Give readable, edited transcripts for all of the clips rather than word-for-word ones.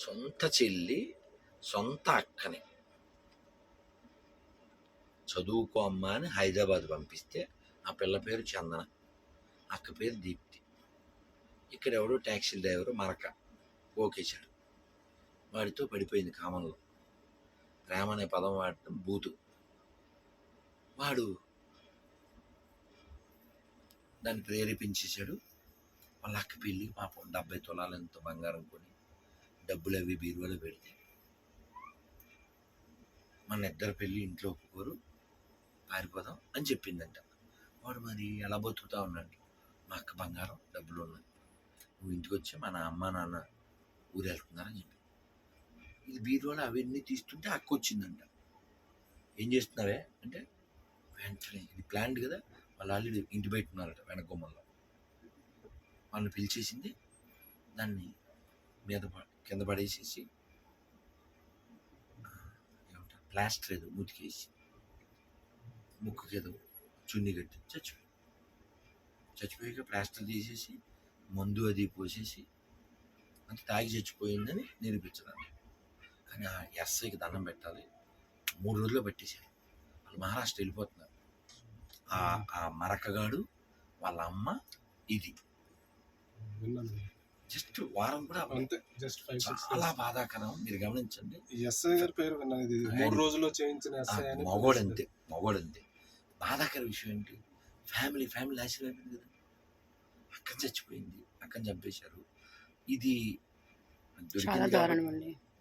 సొంత చెల్లి సొంత అక్కని చదువుకో అమ్మా అని హైదరాబాద్ పంపిస్తే ఆ పిల్ల పేరు చందన, అక్క పేరు దీప్తి. ఇక్కడ ఎవడో ట్యాక్సీ డ్రైవరు మరక ఓకేశాడు, వాడితో పడిపోయింది కామంలో. ప్రేమ అనే పదం వాడటం బూతు. వాడు దాన్ని ప్రేరేపించేశాడు. వాళ్ళ అక్క పెళ్ళి పాపం 70 తులాలు ఎంతో బంగారం కొని డబ్బులు అవి బీరువాలో పెడితే మన ఇద్దరు పెళ్ళి ఇంట్లో ఒప్పుకోరు, పారిపోదాం అని చెప్పిందంట. వాడు మరి ఎలా బతుకుతా ఉన్నాడు, మా అక్క బంగారం డబ్బులు ఉన్నాయి, నువ్వు ఇంటికి వచ్చి మన అమ్మ నాన్న ఊరు వెళ్తున్నారని చెప్పి ఇది బీరువాలో అవన్నీ తీస్తుంటే అక్క వచ్చిందంట. ఏం చేస్తున్నావే అంటే వెంటనే ఇది ప్లాన్డ్ కదా, వాళ్ళు ఆల్రెడీ ఇంటి బయట ఉన్నారట వెనక గుమ్మంలో. వాళ్ళని పిలిచేసింది, దాన్ని మీద కింద పడేసేసి ఏమంటారు ప్లాస్టర్ ఏదో ముతికేసి ముక్కుకి ఏదో చున్నీ కట్టి చచ్చిపోయాక ప్లాస్టర్ తీసేసి మందు అది పోసేసి అంత తాగి చచ్చిపోయిందని నిరూపించడానికి. కానీ ఆ ఎస్ఐకి దండం పెట్టాలి, 3 రోజుల్లో పట్టేశారు. వాళ్ళు మహారాష్ట్ర వెళ్ళిపోతున్నారు. ఆ మరకగాడు వాళ్ళ అమ్మ ఇది జస్ట్ వారం కూడా అంతే, జస్ట్ 5-6 చాలా బాధాకరం. మీరు గమనించండి. ఎస్ఐ గారి పేరు విన్నాను, ఇది 3 రోజుల్లో చేయించిన ఎస్ఐ అని. మగోడంతే. బాధాకర విషయం ఏంటి, ఫ్యామిలీ ఆశీర్వాదం అయిపోయింది కదా, అక్కని చచ్చిపోయింది, అక్కని చంపేశారు. ఇది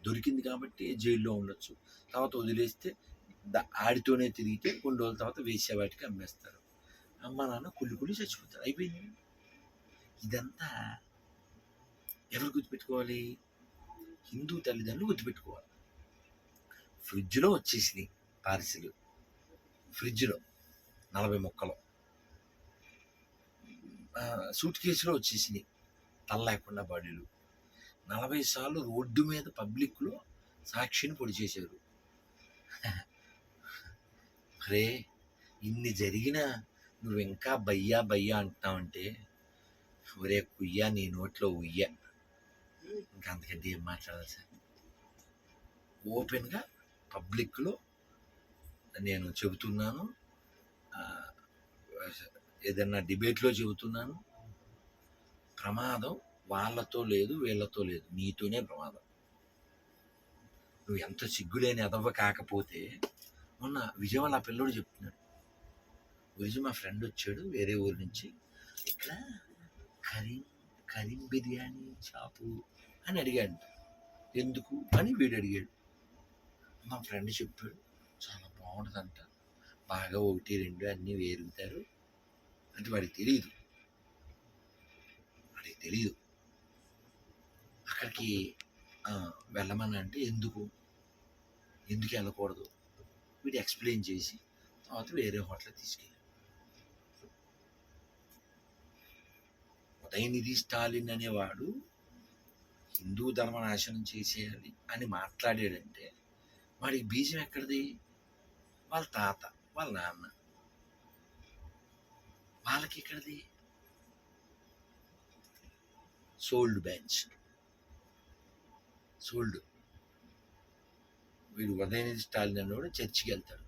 దొరికింది కాబట్టి జైల్లో ఉండొచ్చు, తర్వాత వదిలేస్తే ఆడితోనే తిరిగితే కొన్ని రోజుల తర్వాత వేసే వాటికి అమ్మేస్తారు. అమ్మ నాన్న కుళ్ళి చచ్చిపోతారు, అయిపోయింది. ఇదంతా ఎవరు గుర్తుపెట్టుకోవాలి, హిందూ తల్లిదండ్రులు గుర్తుపెట్టుకోవాలి. ఫ్రిడ్జ్లో వచ్చేసినాయి పార్సిల్, ఫ్రిడ్జ్లో 40 ముక్కలు, సూట్ కేసులో వచ్చేసినాయి తల లేకుండా బాడీలు. 40 సార్లు రోడ్డు మీద పబ్లిక్లో సాక్షిని పొడి చేశారు. అరే ఇన్ని జరిగినా నువ్వు ఇంకా బయ్యా అంటున్నావంటే, ఒరే కుయ్యా నీ నోట్లో ఉయ్యా, ఇంకా అంతకంటే ఏం మాట్లాడాలి సార్. ఓపెన్గా పబ్లిక్లో నేను చెబుతున్నాను, ఏదన్నా డిబేట్లో చెబుతున్నాను, ప్రమాదం వాళ్ళతో లేదు వీళ్ళతో లేదు, నీతోనే ప్రమాదం. నువ్వు ఎంత సిగ్గులేని ఎదవ కాకపోతే, మొన్న విజయవాడ ఆ పిల్లోడు చెప్తున్నాడు, గురించి మా ఫ్రెండ్ వచ్చాడు వేరే ఊరి నుంచి, ఇక్కడ కరీం బిర్యానీ షాపు అని అడిగాడు. ఎందుకు అని వీడు అడిగాడు. మా ఫ్రెండ్ చెప్పాడు చాలా బాగుంటుందంట, బాగా 1-2 అన్నీ వేరుగుతారు అంటే వాడికి తెలియదు. అక్కడికి వెళ్ళమని అంటే ఎందుకు వెళ్ళకూడదు వీడు ఎక్స్ప్లెయిన్ చేసి తర్వాత వేరే హోటల్ తీసుకెళ్ళి, ఉదయనిధి స్టాలిన్ అనేవాడు హిందూ ధర్మ నాశనం చేసేయాలి అని మాట్లాడాడంటే వాడికి బీజం ఎక్కడిది, వాళ్ళ తాత వాళ్ళ నాన్న, వాళ్ళకి ఎక్కడిది సోల్డ్ బ్యాచ్. వీడు ఉదయనిధి స్టాలిన్ అనేవాడు చర్చికి వెళ్తాడు,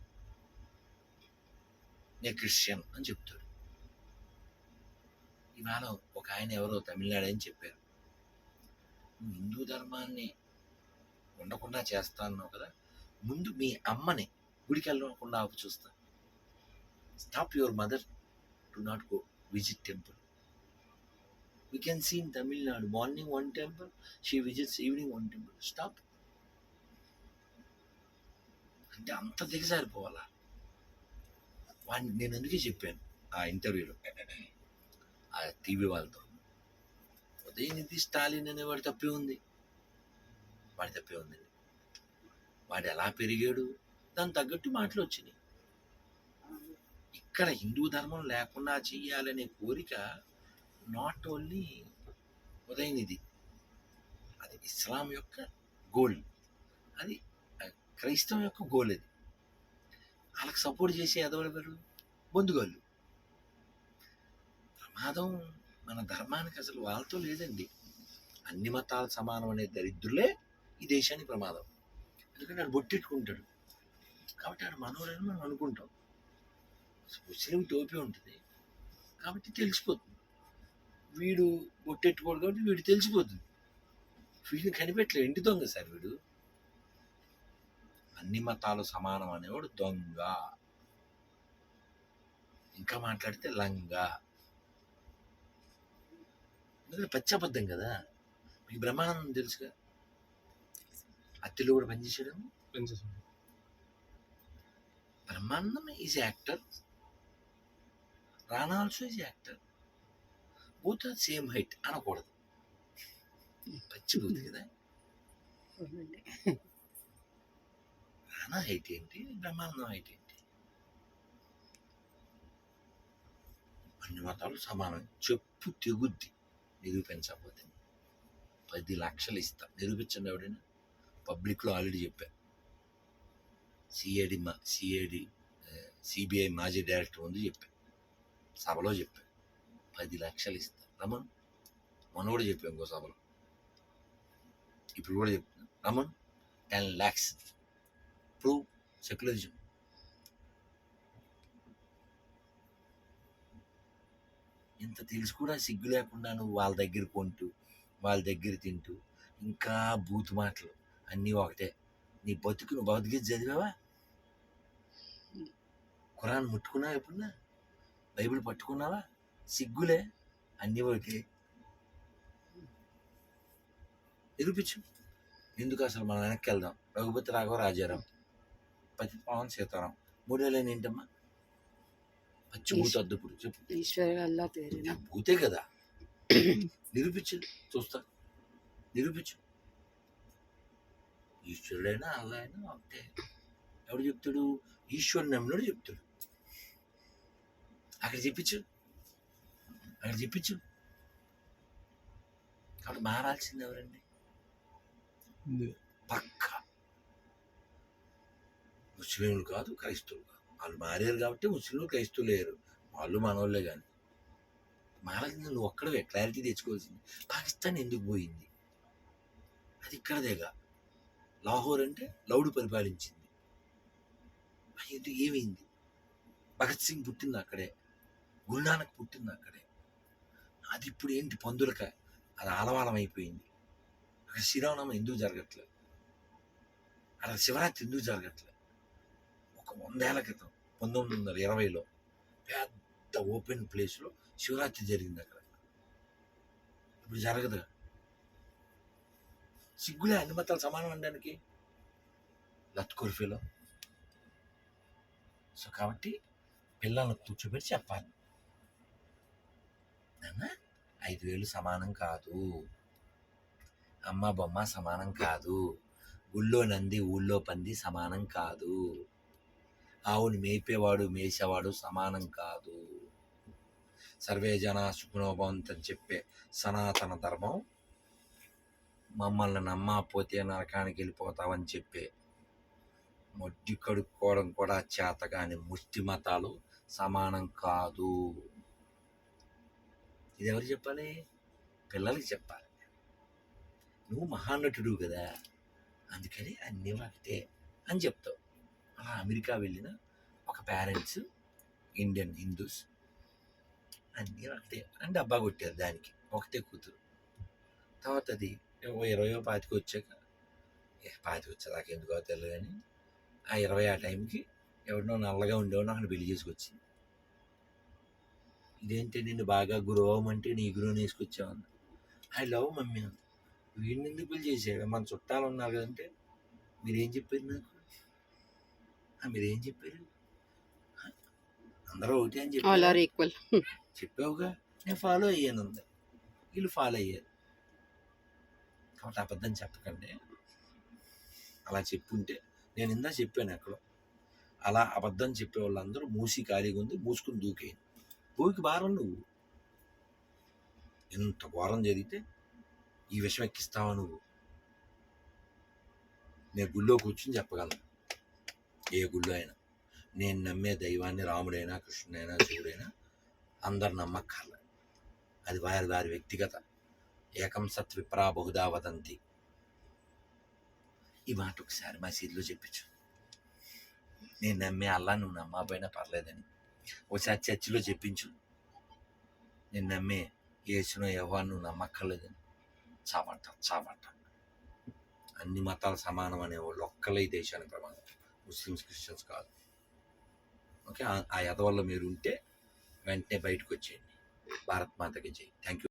నేను క్రిస్టియన్ అని చెప్తాడు. ఇవాళ ఒక ఆయన ఎవరో తమిళనాడు అని చెప్పారు, నువ్వు హిందూ ధర్మాన్ని ఉండకుండా చేస్తా అన్నావు కదా, ముందు మీ అమ్మని గుడికి వెళ్ళకుండా ఆపు చూస్తా. Stop your mother to not go visit temple. We can see in Tamil Nadu, morning one temple, she visits evening one temple. Stop. అంటే అంత దిగజారిపోవాలా వాడిని. నేను అందుకే చెప్పాను ఆ ఇంటర్వ్యూలో ఆ టీవీ వాళ్ళతో, ఉదయనిధి స్టాలిన్ అనేవాడు తప్పే ఉంది, వాడు ఎలా పెరిగాడు దానికి తగ్గట్టు మాటలు వచ్చినాయి. ఇక్కడ హిందూ ధర్మం లేకుండా చెయ్యాలనే కోరిక నాట్ ఓన్లీ ఉదయనిధి, అది ఇస్లాం యొక్క గోల్, అది క్రైస్తవం యొక్క గోల్. అది వాళ్ళకి సపోర్ట్ చేసే ఎదవరు బొందుగోళ్ళు. ప్రమాదం మన ధర్మానికి అసలు వాళ్ళతో లేదండి. అన్ని మతాలు సమానం అనే దరిద్రులే ఈ దేశానికి ప్రమాదం. ఎందుకంటే ఆడు బొట్టెట్టుకుంటాడు కాబట్టి ఆడు మనోడని మనం అనుకుంటాం. ముస్లిం టోపీ ఉంటుంది కాబట్టి తెలిసిపోతుంది. వీడు బొట్టెట్టుకోడు కాబట్టి వీడు తెలిసిపోతుంది. వీడిని కనిపెట్టలేదు. ఇంటి దొంగ సార్ వీడు. అన్ని మతాలు సమానం అనేవాడు దొంగ. ఇంకా మాట్లాడితే లంగా. ఎందుకంటే పచ్చబద్ధం కదా. మీకు బ్రహ్మానందం తెలుసుగా, అత్తిలో కూడా పనిచేసాడు. పనిచేసాడు. Brahmanandam is actor, Rana also is actor. Both are same height అనకూడదు. పచ్చిబూత్ కదా. రానా హైట్ ఏంటి, బ్రహ్మానందం హైట్ ఏంటి? అన్ని మతాలు సమానం. చెప్పు తెగుద్ది నిరూపించకపోతే 10 లక్షలు ఇస్తా. నిరూపించండి ఎవడైనా. పబ్లిక్లో ఆల్రెడీ చెప్పా. సిబిఐ మాజీ డైరెక్టర్ ముందు చెప్పా, సభలో చెప్పా. 10 లక్షలు ఇస్తా రమన్. మొన్న కూడా చెప్పాను ఇంకో సభలో, ఇప్పుడు కూడా చెప్తున్నా. Raman 10 lakhs prove secularism. ఇంత తెలిసి కూడా సిగ్గు లేకుండా నువ్వు వాళ్ళ దగ్గర కొంటూ వాళ్ళ దగ్గర తింటూ ఇంకా బూతు మాటలు అన్నీ ఒకటే. నీ బతుకు నువ్వు భగవద్గీత చదివావా? ఖురాన్ ముట్టుకున్నావా? ఎప్పుడున్నా బైబిల్ పట్టుకున్నావా? సిగ్గులే. అన్నీ ఒకటి. నిరూపించు. ఎందుకు అసలు మనం వెనక్కి వెళ్దాం. రఘుపతి రాఘవ రాజారాం, పతి పవన్ సీతారాం, 3 ఏళ్ళు ఏంటమ్మా? పచ్చి భూత అద్దుపుడు చెప్పు. భూతే కదా. నిరూపించు, చూస్తా. నిరూపించు. ఈశ్వరుడైనా అల్లా అయినా ఒకటే. ఎవడు చెప్తాడు? ఈశ్వరుని నమ్మినోడు చెప్తాడు. అక్కడ చెప్పించు, అక్కడ చెప్పించు. కాబట్టి మారాల్సింది ఎవరండి? పక్క ముస్లింలు కాదు, క్రైస్తవులు కాదు. వాళ్ళు మారారు కాబట్టి ముస్లింలు క్రైస్తవులు లేరు. వాళ్ళు మనోళ్ళే. కానీ మారాల్సింది నువ్వు ఒక్కడవే. క్లారిటీ తెచ్చుకోవాల్సింది. పాకిస్తాన్ ఎందుకు పోయింది? అది ఇక్కడదేగా. లాహోర్ అంటే లౌడ్ పరిపాలించింది. అది ఏమైంది? భగత్ సింగ్ పుట్టింది అక్కడే, గురునానక్ పుట్టింది అక్కడే. అది ఇప్పుడు ఏంటి? పందులక అది ఆలవాలం అయిపోయింది. అక్కడ శ్రీరామనవమి ఎందుకు జరగట్లేదు? అక్కడ శివరాత్రి ఎందుకు జరగట్లేదు? ఒక 100 ఏళ్ల క్రితం 1920లో పెద్ద ఓపెన్ ప్లేస్లో శివరాత్రి జరిగింది అక్కడ. ఇప్పుడు జరగదు. సిగ్గులే అన్ని మతాలు సమానం అనడానికి. లత్కుర్ఫీలో. సో కాబట్టి పిల్లలను కూర్చోబెట్టి చెప్పాలి, నాన్న 5,000 సమానం కాదు, అమ్మ బొమ్మ సమానం కాదు, గుళ్ళో నంది ఊళ్ళో పంది సమానం కాదు, ఆవుని మేపేవాడు మేసేవాడు సమానం కాదు. సర్వే జన సుఖనోభవంతని చెప్పే సనాతన ధర్మం, మమ్మల్ని నమ్మకపోతే నరకానికి వెళ్ళిపోతావని చెప్పే మొడ్డి కడుక్కోవడం కూడా చేతగాని ముష్టి మతాలు సమానం కాదు. ఇది ఎవరు చెప్పాలి? పిల్లలకి చెప్పాలి. నువ్వు మహానటుడు కదా, అందుకని అన్నీ ఒకటే అని చెప్తావు. అలా అమెరికా వెళ్ళిన ఒక పేరెంట్స్ ఇండియన్ హిందూస్ అన్నీ ఒకటే అని డబ్బా కొట్టారు. దానికి ఒకటే కూతురు. తర్వాత అది 20-25 వచ్చాక, 25 వచ్చేదాకా ఎందుకో తెలియదు కానీ ఆ 20 ఆ టైంకి ఎవరినో నల్లగా ఉండేవాడిని అక్కడ పెళ్లి చేసుకొచ్చింది. ఇదేంటి నిన్ను బాగా గురువు అవ్వమంటే నీ గురువుని వేసుకొచ్చావన్న. I love mummy. వీడిని ఎందుకు పెళ్లి చేసాడు? మన చుట్టాలు ఉన్నారు కదంటే మీరేం చెప్పారు నాకు? మీరేం చెప్పారు? అందరూ ఒకటి అని చెప్పారు. చెప్పావుగా, నేను ఫాలో అయ్యాను అంది. వీళ్ళు ఫాలో అయ్యారు. కాబట్టి అబద్ధం చెప్పకండి. అలా చెప్పుంటే నేను ఇందా చెప్పాను ఎక్కడో, అలా అబద్ధం చెప్పే వాళ్ళందరూ మూసి ఖాళీగా ఉంది, మూసుకుని దూకేయండి. భూమికి భారం నువ్వు. ఎంత ఘోరం జరిగితే ఈ విషయం ఎక్కిస్తావా నువ్వు? నేను గుళ్ళో కూర్చుని చెప్పగలను, ఏ గుళ్ళో అయినా. నేను నమ్మే దైవాన్ని రాముడైనా కృష్ణుడైనా శివుడైనా అందరు నమ్మక్కర్లే. అది వారి వారి వ్యక్తిగత. ఏకం సత్ విప్రా బహుదా వదంతి. ఈ మాట ఒకసారి మసీదులో చెప్పించు. నేను నమ్మే అల్లా నువ్వు నమ్మకపోయినా పర్లేదని ఒకసారి చర్చిలో చెప్పించు. నేను నమ్మే యేసునో యెహోవాను నువ్వు నమ్మక్కర్లేదని. చావంట. అన్ని మతాలు సమానం అనేవాళ్ళు ఒక్కలే ఈ దేశానికి ప్రమాదం, ముస్లిమ్స్ క్రిస్టియన్స్ కాదు. ఓకే, ఆ ఎదవల్లో మీరు ఉంటే వెంటనే బయటకు వచ్చేయండి. భారత్ మాతకి జై. Thank you.